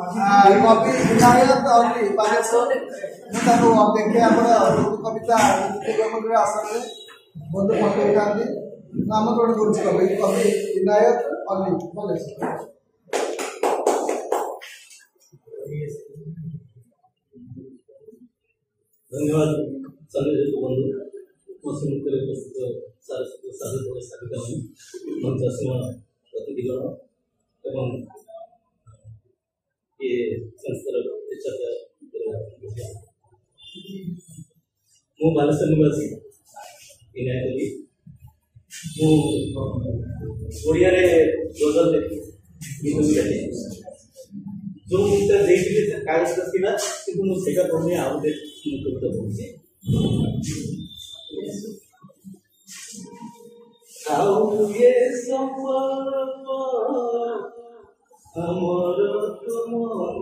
कवि विनायक अली बालेश्वर देखे कविता आसने बंधु पकई था आमंत्रण करुच्ची कवि विनायक अली बालेश्वर। धन्यवाद सभी बंधु उपस्थित साधिका मंचासीन प्रतिनिधिगण एवं ये संस्थार मु बालेश्वर निवासी विनायक अली ओडिया गजल लिखी गीत भी लिखी जो मुझे देखिए कागज का कि मुझे पढ़ने आउ कविता पढ़े ये संपर्क अमर तुमर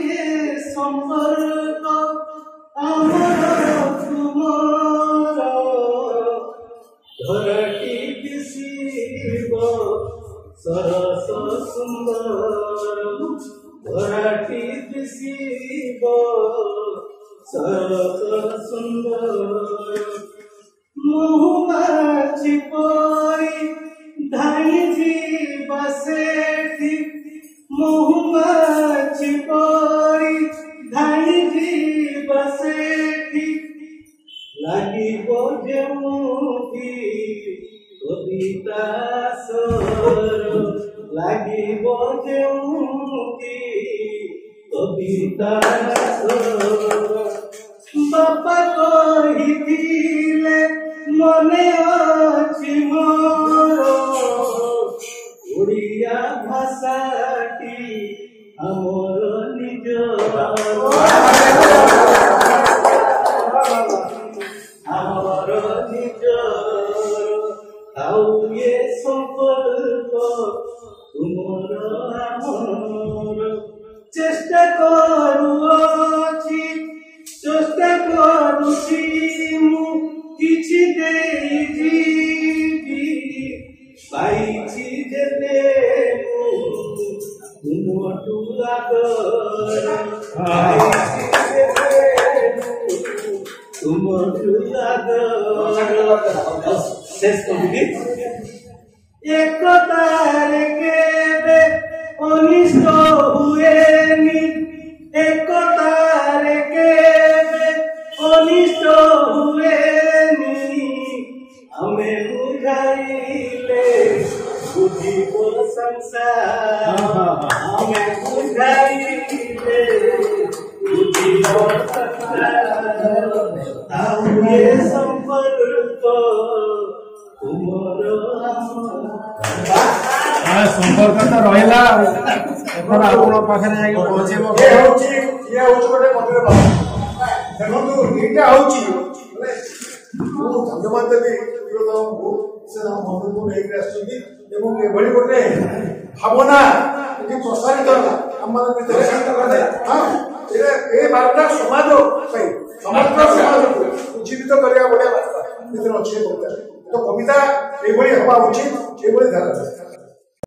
ये संपर्क अमर तुमर धरती किसीब सरस सुंदर धरती किसीब सरस सुंदर महुमाछी परी धाई जी बसेठी महुमाछी परी धाई जी बसेठी লাগিব যেমুকি কবিতা স্বর লাগিব যেমুকি কবিতা স্বর বাপা কহিলে মনে ଅଛି মোর ওড়িয়া ভাষাটি আমার নিজ আমার নিজ ଆଉ ये संपर्क तुमर आमर चेष्टा करुछि चेष्टा करुछि मु किछि देई जीवी पाइछि जेते तुमटु लागल पाइछि जेते तुमटु लागल शेष कविटी एक तार केबे अनिष्ट हुएनी एक तार केबे अनिष्ट हुएनी हमें बुझाइले बुझिब संसार हमें बुझाइले बुझिब संसार आउ ये संपर्क संपर्क तो रहा पाखे पहुंचे गोटे मधुर देखो ये धन्यवाद देवी बंधु गोटे भावना प्रसारित आम बार्ता समाज समग्र समाज उज्जीवित करने बढ़िया बार्ता अच्छे तो कविता ये हवा उचित ये ध्यान